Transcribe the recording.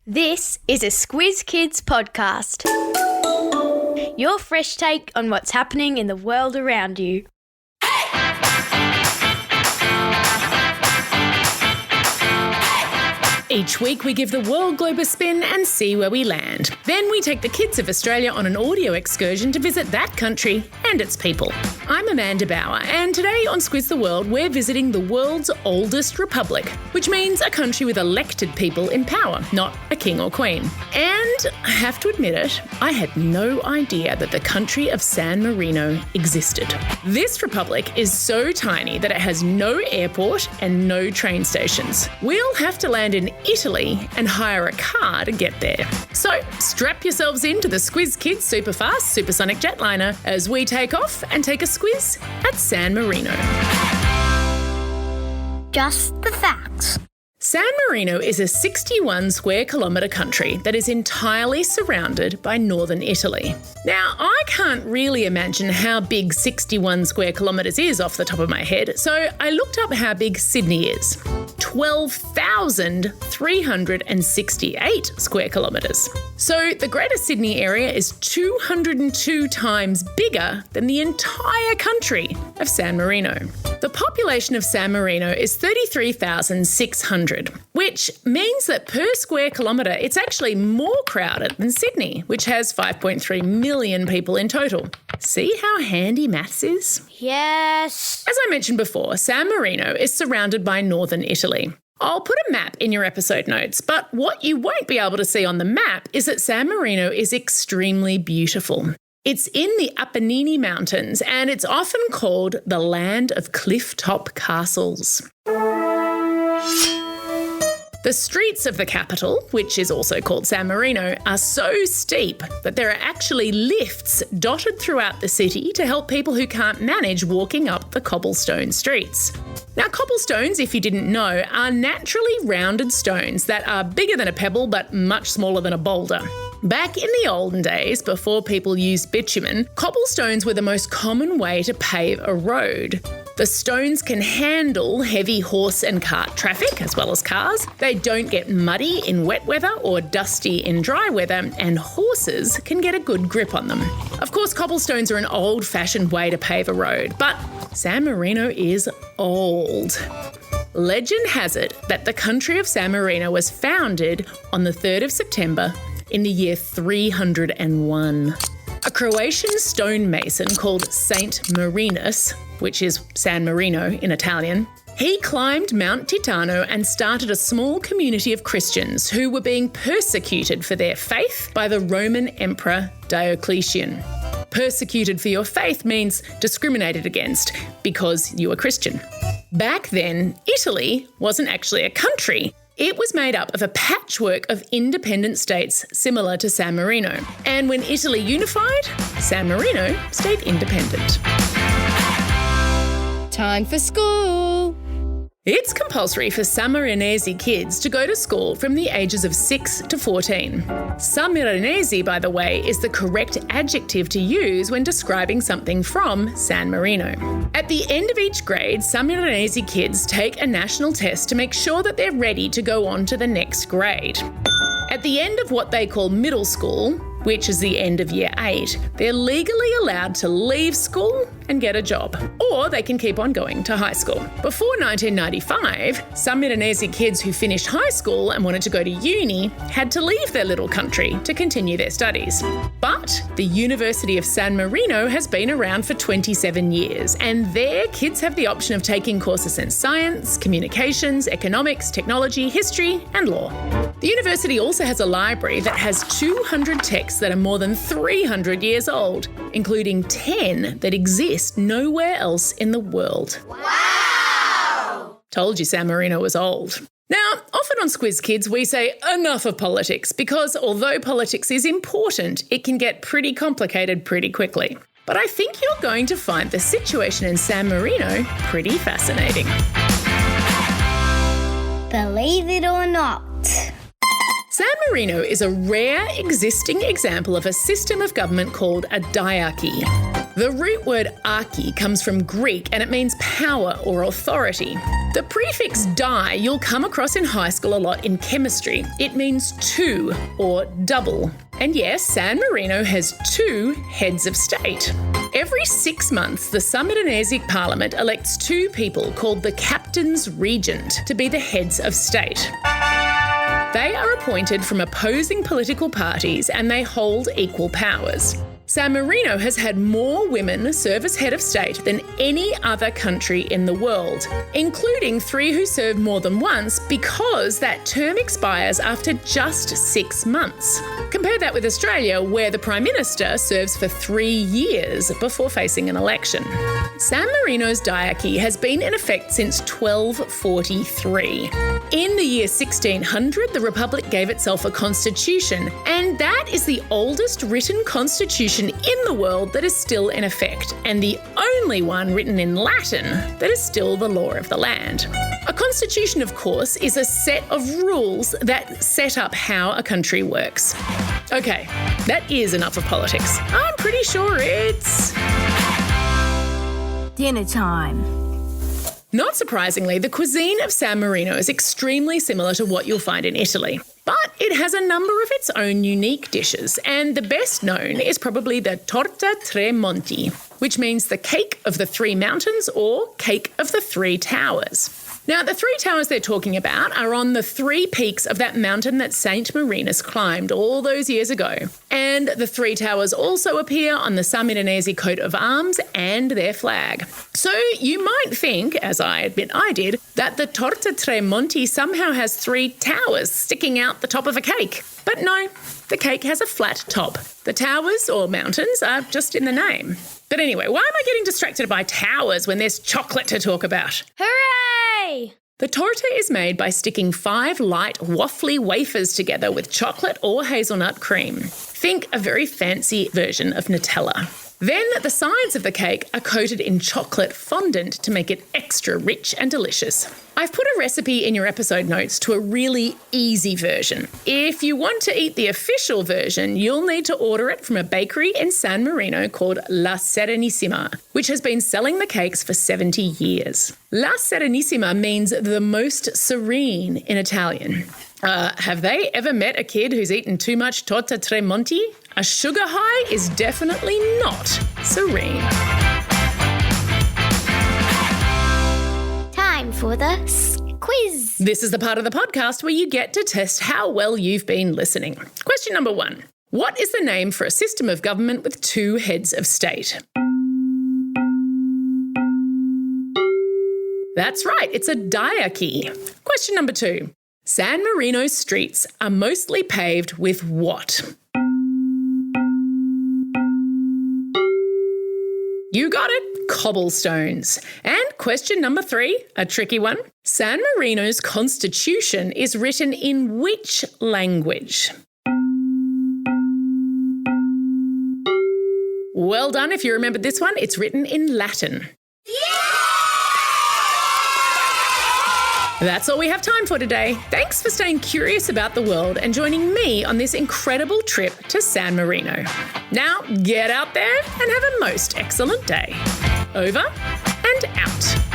This is a Squiz Kids podcast. Your fresh take on what's happening in the world around you. Each week we give the world globe a spin and see where we land. Then we take the kids of Australia on an audio excursion to visit that country and its people. I'm Amanda Bauer, and today on Squiz the World we're visiting the world's oldest republic, which means a country with elected people in power, not a king or queen. And I have to admit it, I had no idea that the country of San Marino existed. This republic is so tiny that it has no airport and no train stations. We'll have to land in Italy and hire a car to get there. So strap yourselves into the Squiz Kids Superfast Supersonic Jetliner as we take off and take a squiz at San Marino. Just the facts. San Marino is a 61 square kilometre country that is entirely surrounded by northern Italy. Now, I can't really imagine how big 61 square kilometres is off the top of my head, so I looked up how big Sydney is. 12,368 square kilometres. So the Greater Sydney area is 202 times bigger than the entire country of San Marino. The population of San Marino is 33,600, which means that per square kilometre it's actually more crowded than Sydney, which has 5.3 million people in total. See how handy maths is? Yes. As I mentioned before, San Marino is surrounded by northern Italy. I'll put a map in your episode notes, but what you won't be able to see on the map is that San Marino is extremely beautiful. It's in the Apennine Mountains, and it's often called the land of cliff-top castles. The streets of the capital, which is also called San Marino, are so steep that there are actually lifts dotted throughout the city to help people who can't manage walking up the cobblestone streets. Now, cobblestones, if you didn't know, are naturally rounded stones that are bigger than a pebble but much smaller than a boulder. Back in the olden days, before people used bitumen, cobblestones were the most common way to pave a road. The stones can handle heavy horse and cart traffic, as well as cars. They don't get muddy in wet weather or dusty in dry weather, and horses can get a good grip on them. Of course, cobblestones are an old-fashioned way to pave a road, but San Marino is old. Legend has it that the country of San Marino was founded on the 3rd of September in the year 301. A Croatian stonemason called Saint Marinus, which is San Marino in Italian, he climbed Mount Titano and started a small community of Christians who were being persecuted for their faith by the Roman Emperor Diocletian. Persecuted for your faith means discriminated against because you are Christian. Back then, Italy wasn't actually a country. It was made up of a patchwork of independent states similar to San Marino. And when Italy unified, San Marino stayed independent. Time for school. It's compulsory for Sammarinese kids to go to school from the ages of 6 to 14. Sammarinese, by the way, is the correct adjective to use when describing something from San Marino. At the end of each grade, Sammarinese kids take a national test to make sure that they're ready to go on to the next grade. At the end of what they call middle school, which is the end of year 8, they're legally allowed to leave school and get a job, or they can keep on going to high school. Before 1995, some Sammarinese kids who finished high school and wanted to go to uni had to leave their little country to continue their studies. But the University of San Marino has been around for 27 years, and there kids have the option of taking courses in science, communications, economics, technology, history, and law. The university also has a library that has 200 texts that are more than 300 years old, including 10 that exist nowhere else in the world. Wow! Told you San Marino was old. Now, often on Squiz Kids, we say enough of politics because although politics is important, it can get pretty complicated pretty quickly. But I think you're going to find the situation in San Marino pretty fascinating. Believe it or not. San Marino is a rare existing example of a system of government called a diarchy. The root word archi comes from Greek and it means power or authority. The prefix di you'll come across in high school a lot in chemistry. It means two or double. And yes, San Marino has 2 heads of state. Every 6 months, the Sudanese Parliament elects 2 people called the Captains Regent to be the heads of state. They are appointed from opposing political parties and they hold equal powers. San Marino has had more women serve as head of state than any other country in the world, including 3 who served more than once because that term expires after just 6 months. Compare that with Australia, where the Prime Minister serves for 3 years before facing an election. San Marino's diarchy has been in effect since 1243. In the year 1600, the Republic gave itself a constitution, and that is the oldest written constitution in the world that is still in effect, and the only one written in Latin that is still the law of the land. A constitution, of course, is a set of rules that set up how a country works. Okay, that is enough of politics. I'm pretty sure it's dinner time. Not surprisingly, the cuisine of San Marino is extremely similar to what you'll find in Italy. But it has a number of its own unique dishes, and the best known is probably the torta tre monti, which means the cake of the 3 mountains or cake of the 3 towers. Now, the 3 towers they're talking about are on the 3 peaks of that mountain that St. Marinus climbed all those years ago. And the 3 towers also appear on the Sudanese coat of arms and their flag. So you might think, as I admit I did, that the torta tre monti somehow has 3 towers sticking out the top of a cake. But no, the cake has a flat top. The towers, or mountains, are just in the name. But anyway, why am I getting distracted by towers when there's chocolate to talk about? Hooray! The torta is made by sticking 5 light, waffly wafers together with chocolate or hazelnut cream. Think a very fancy version of Nutella. Then the sides of the cake are coated in chocolate fondant to make it extra rich and delicious. I've put a recipe in your episode notes to a really easy version. If you want to eat the official version, you'll need to order it from a bakery in San Marino called La Serenissima, which has been selling the cakes for 70 years. La Serenissima means the most serene in Italian. Have they ever met a kid who's eaten too much torta tre monti? A sugar high is definitely not serene. Time for the quiz. This is the part of the podcast where you get to test how well you've been listening. Question number 1. What is the name for a system of government with 2 heads of state? That's right, it's a diarchy. Question number 2. San Marino's streets are mostly paved with what? You got it, cobblestones. And question number 3, a tricky one. San Marino's constitution is written in which language? Well done if you remembered this one. It's written in Latin. That's all we have time for today. Thanks for staying curious about the world and joining me on this incredible trip to San Marino. Now, get out there and have a most excellent day. Over and out.